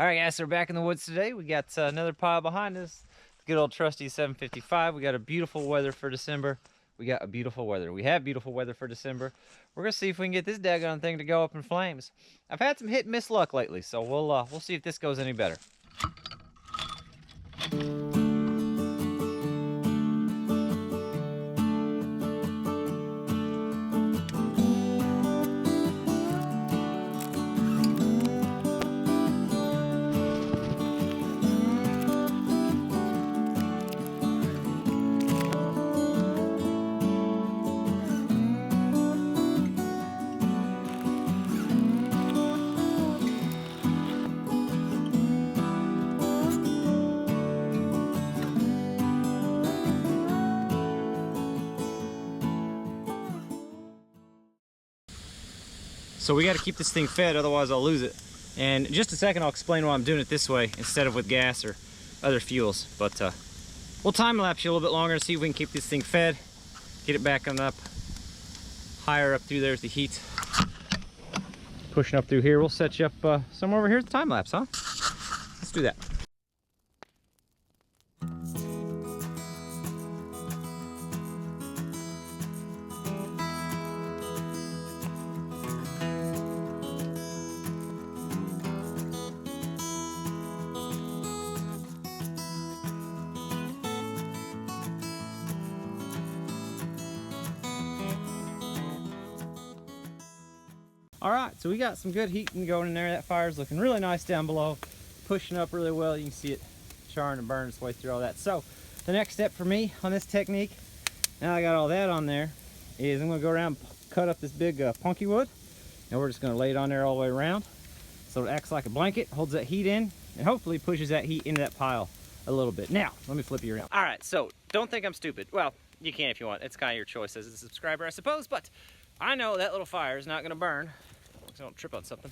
All right, guys, so we're back in the woods today. We got another pile behind us. The good old trusty 755. We got a beautiful weather for December. We have beautiful weather for December. We're gonna see if we can get this daggone thing to go up in flames. I've had some hit and miss luck lately, so we'll see if this goes any better. So we got to keep this thing fed, otherwise I'll lose it. And in just a second I'll explain why I'm doing it this way instead of with gas or other fuels. But we'll time lapse you a little bit longer to see if we can keep this thing fed, get it back on up, higher up through there's the heat. Pushing up through here, we'll set you up somewhere over here at the time lapse, huh? Let's do that. All right, so we got some good heat going in there. That fire's looking really nice down below, pushing up really well. You can see it charring and burning its way through all that. So the next step for me on this technique, now I got all that on there, is I'm gonna go around and cut up this big punky wood, and we're just gonna lay it on there all the way around. So it acts like a blanket, holds that heat in, and hopefully pushes that heat into that pile a little bit. Now, let me flip you around. All right, so don't think I'm stupid. Well, you can if you want. It's kind of your choice as a subscriber, I suppose, but I know that little fire is not gonna burn. So don't trip on something.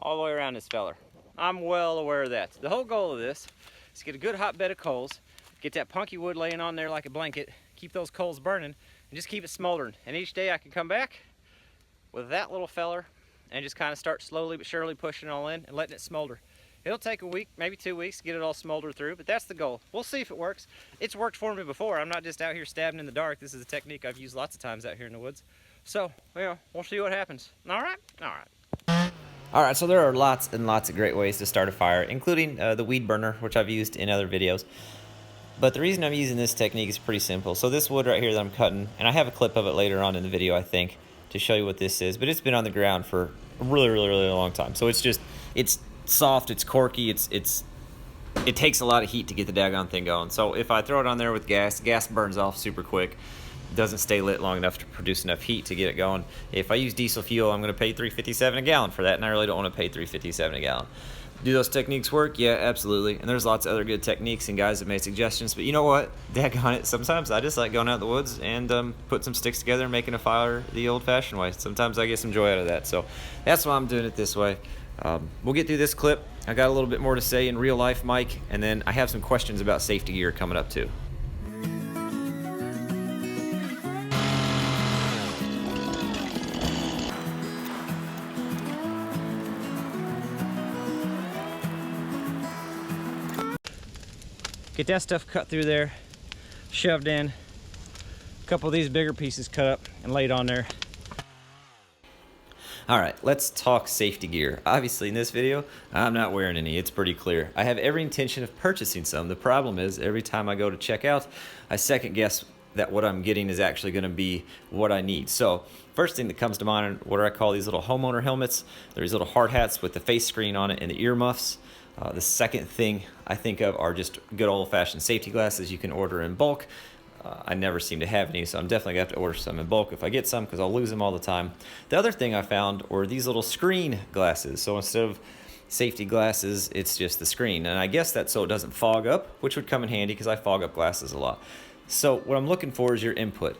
All the way around this feller. I'm well aware of that. The whole goal of this is to get a good hot bed of coals, get that punky wood laying on there like a blanket, keep those coals burning, and just keep it smoldering. And each day I can come back with that little feller and just kind of start slowly but surely pushing it all in and letting it smolder. It'll take a week, maybe 2 weeks to get it all smoldered through, but that's the goal. We'll see if it works. It's worked for me before. I'm not just out here stabbing in the dark. This is a technique I've used lots of times out here in the woods. So, well, we'll see what happens. All right? All right. All right, so there are lots and lots of great ways to start a fire, including the weed burner, which I've used in other videos. But the reason I'm using this technique is pretty simple. So this wood right here that I'm cutting, and I have a clip of it later on in the video, I think, to show you what this is, but it's been on the ground for a really long time. So it's soft, it's corky, it takes a lot of heat to get the daggone thing going. So if I throw it on there with gas burns off super quick. Doesn't stay lit long enough to produce enough heat to get it going. If I use diesel fuel, I'm going to pay $3.57 a gallon for that, and I really don't want to pay $3.57 a gallon. Do those techniques work? Yeah, absolutely. And there's lots of other good techniques and guys that made suggestions, but you know what? Daggone it, sometimes I just like going out in the woods and put some sticks together and making a fire the old-fashioned way. Sometimes I get some joy out of that, so that's why I'm doing it this way. We'll get through this clip. I got a little bit more to say in real life, Mike, and then I have some questions about safety gear coming up too. Get that stuff cut through there, shoved in, a couple of these bigger pieces cut up and laid on there. All right, let's talk safety gear. Obviously in this video, I'm not wearing any, it's pretty clear. I have every intention of purchasing some. The problem is every time I go to check out, I second guess that what I'm getting is actually gonna be what I need. So first thing that comes to mind are what I call these little homeowner helmets. They're these little hard hats with the face screen on it and the ear muffs. The second thing I think of are just good old-fashioned safety glasses you can order in bulk. I never seem to have any, so I'm definitely going to have to order some in bulk if I get some because I'll lose them all the time. The other thing I found were these little screen glasses. So instead of safety glasses, it's just the screen. And I guess that's so it doesn't fog up, which would come in handy because I fog up glasses a lot. So what I'm looking for is your input.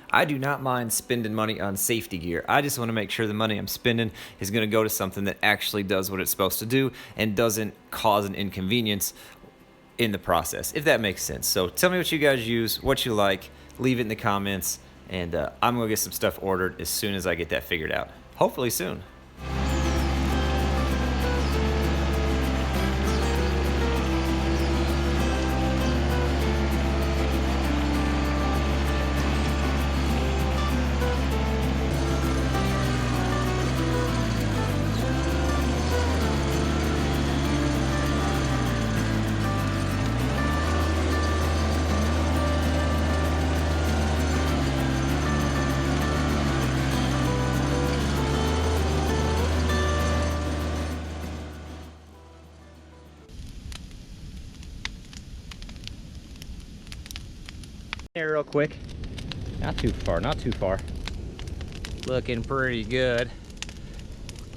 I do not mind spending money on safety gear. I just want to make sure the money I'm spending is going to go to something that actually does what it's supposed to do and doesn't cause an inconvenience in the process, if that makes sense. So tell me what you guys use, what you like, leave it in the comments, and I'm going to get some stuff ordered as soon as I get that figured out. Hopefully soon. Here real quick. Not too far, not too far. Looking pretty good.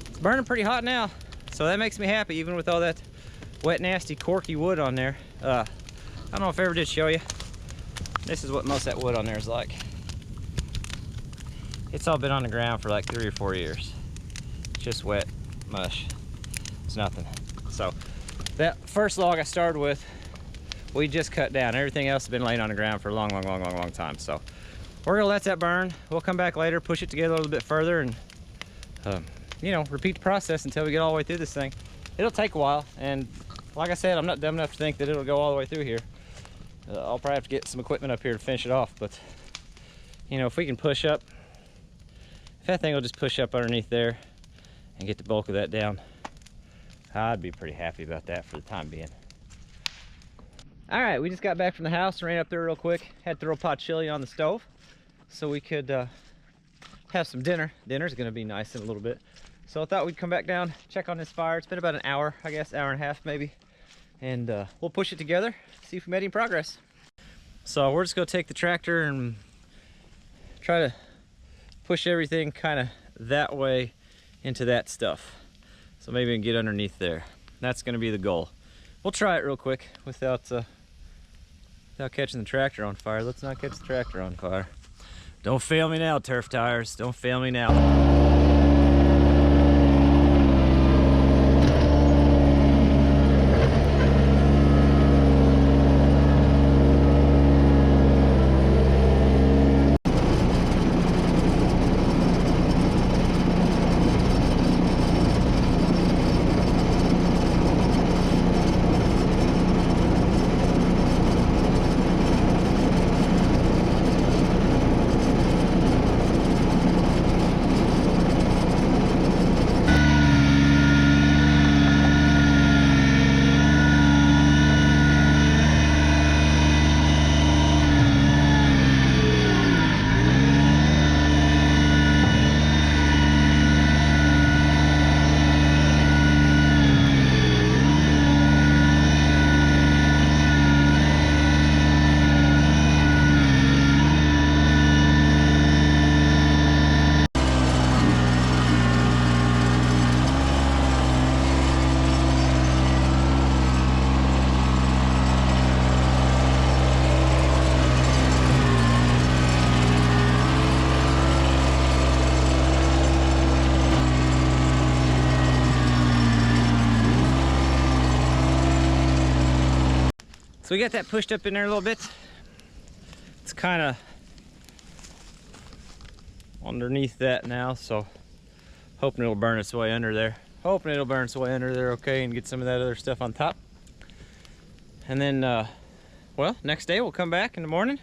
It's burning pretty hot now, so that makes me happy, even with all that wet, nasty, corky wood on there. I don't know if I ever did show you. This is what most of that wood on there is like. It's all been on the ground for like 3 or 4 years. Just wet mush. It's nothing. So that first log I started with, we just cut down. Everything else has been laying on the ground for a long time. So we're gonna let that burn. We'll come back later, push it together a little bit further, and you know, repeat the process until we get all the way through this thing. It'll take a while, and like I said, I'm not dumb enough to think that it'll go all the way through here. I'll probably have to get some equipment up here to finish it off, but you know, if we can push up, if that thing will just push up underneath there and get the bulk of that down, I'd be pretty happy about that for the time being. All right, we just got back from the house, ran up there real quick, had to throw a pot of chili on the stove so we could have some dinner. Dinner's gonna be nice in a little bit. So I thought we'd come back down, check on this fire. It's been about an hour, I guess, hour and a half maybe. And we'll push it together, see if we made any progress. So we're just gonna take the tractor and try to push everything kind of that way into that stuff. So maybe we can get underneath there. That's gonna be the goal. We'll try it real quick without catching the tractor on fire. Let's not catch the tractor on fire. Don't fail me now, turf tires. Don't fail me now. So we got that pushed up in there a little bit. It's kind of underneath that now, so hoping it'll burn its way under there. Hoping it'll burn its way under there okay and get some of that other stuff on top. And then, well, next day we'll come back in the morning,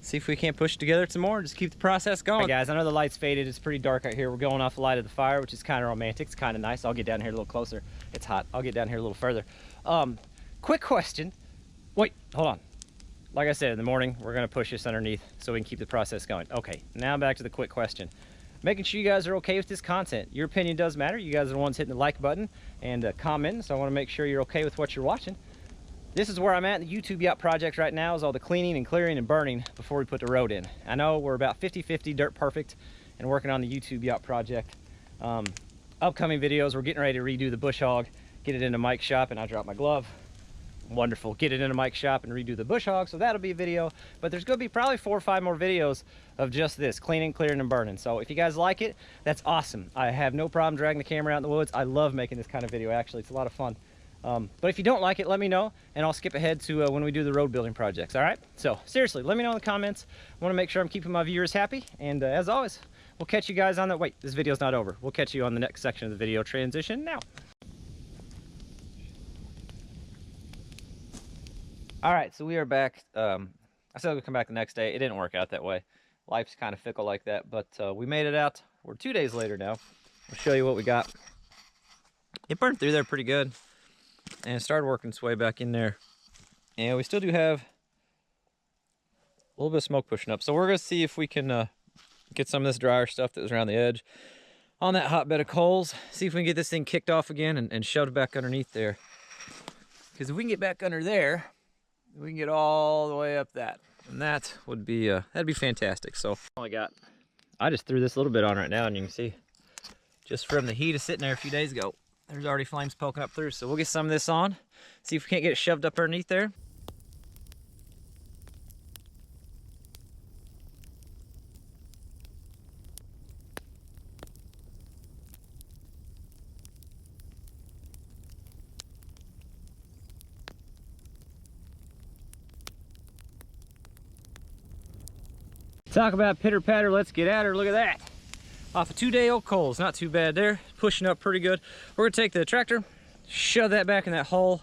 see if we can't push it together some more, just keep the process going. All right, guys, I know the light's faded. It's pretty dark out here. We're going off the light of the fire, which is kind of romantic. It's kind of nice. I'll get down here a little closer. It's hot. I'll get down here a little further. Quick question. Wait, hold on. Like I said, in the morning, we're gonna push this underneath so we can keep the process going. Okay, now back to the quick question. Making sure you guys are okay with this content. Your opinion does matter. You guys are the ones hitting the like button and commenting, so I wanna make sure you're okay with what you're watching. This is where I'm at in the YouTube yacht project right now, is all the cleaning and clearing and burning before we put the road in. I know we're about 50-50 dirt perfect and working on the YouTube yacht project. Upcoming videos, we're getting ready to redo the bush hog, get it into Mike's shop, and I dropped my glove. Wonderful. Get it into Mike's shop and redo the bush hog, so that'll be a video. But there's going to be probably 4 or 5 more videos of just this, cleaning, clearing, and burning. So if you guys like it, that's awesome. I have no problem dragging the camera out in the woods. I love making this kind of video, actually. It's a lot of fun. But if you don't like it, let me know, and I'll skip ahead to when we do the road building projects, all right? So seriously, let me know in the comments. I want to make sure I'm keeping my viewers happy, and as always, we'll catch you guys on the... Wait, this video's not over. We'll catch you on the next section of the video. Transition now. All right, so we are back. I said we'd come back the next day. It didn't work out that way. Life's kind of fickle like that, but we made it out. We're 2 days later now. I'll show you what we got. It burned through there pretty good, and it started working its way back in there. And we still do have a little bit of smoke pushing up. So we're gonna see if we can get some of this drier stuff that was around the edge on that hotbed of coals. See if we can get this thing kicked off again and shoved back underneath there. Because if we can get back under there, we can get all the way up that. And that would be, that'd be fantastic. So I just threw this little bit on right now, and you can see just from the heat of sitting there a few days ago, there's already flames poking up through. So we'll get some of this on, see if we can't get it shoved up underneath there. Talk about pitter patter, let's get at her. Look at that. Off of 2-day-old coals, not too bad there. Pushing up pretty good. We're gonna take the tractor, shove that back in that hole.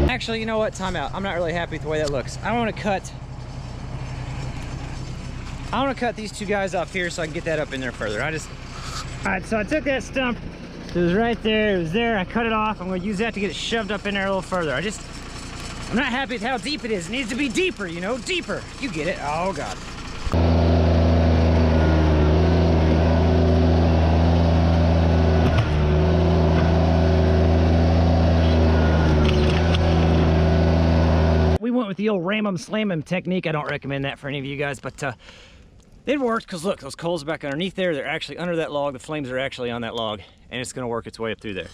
Actually, you know what? Time out. I'm not really happy with the way that looks. I want to cut these two guys off here so I can get that up in there further. All right, so I took that stump. It was right there. It was there. I cut it off. I'm going to use that to get it shoved up in there a little further. I'm not happy with how deep it is. It needs to be deeper, you know, deeper. You get it. Oh, God. Went with the old ram 'em slam 'em technique. I don't recommend that for any of you guys, but it worked because look, those coals are back underneath there. They're actually under that log. The flames are actually on that log, and it's going to work its way up through there.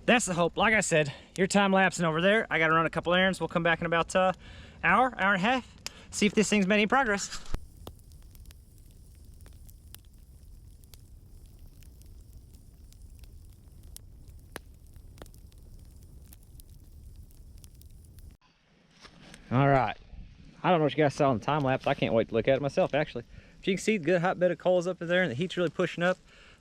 That's the hope. Like I said, you're time lapsing over there. I got to run a couple errands. We'll come back in about hour and a half, see if this thing's made any progress. All right, I don't know what you guys saw on the time lapse. I can't wait to look at it myself, actually. If you can see the good hot bed of coals up in there, and the heat's really pushing up.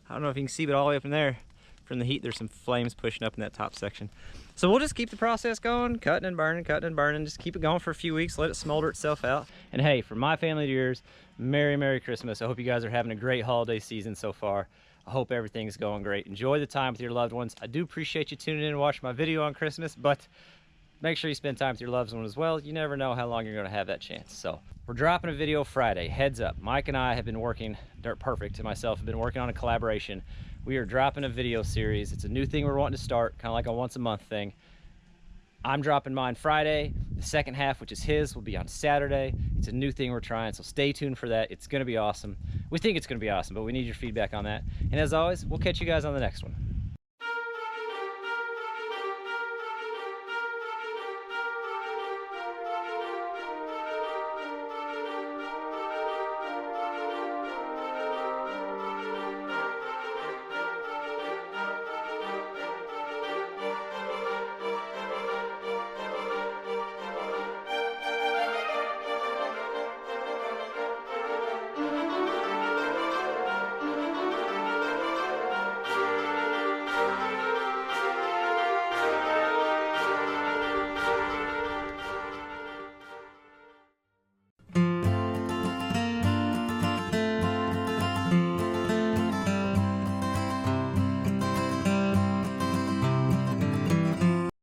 I don't know if you can see, but all the way up in there from the heat, there's some flames pushing up in that top section. So we'll just keep the process going, cutting and burning, just keep it going for a few weeks, let it smolder itself out. And hey, from my family to yours, Merry Christmas. I hope you guys are having a great holiday season so far. I hope everything's going great. Enjoy the time with your loved ones. I do appreciate you tuning in and watching my video on Christmas, but make sure you spend time with your loved one as well. You never know how long you're gonna have that chance. So we're dropping a video Friday, heads up. Mike and I have been working, Dirt Perfect and myself have been working on a collaboration. We are dropping a video series. It's a new thing we're wanting to start, kind of like a once a month thing. I'm dropping mine Friday. The second half, which is his, will be on Saturday. It's a new thing we're trying, so stay tuned for that. It's gonna be awesome. We think it's gonna be awesome, but we need your feedback on that. And as always, we'll catch you guys on the next one.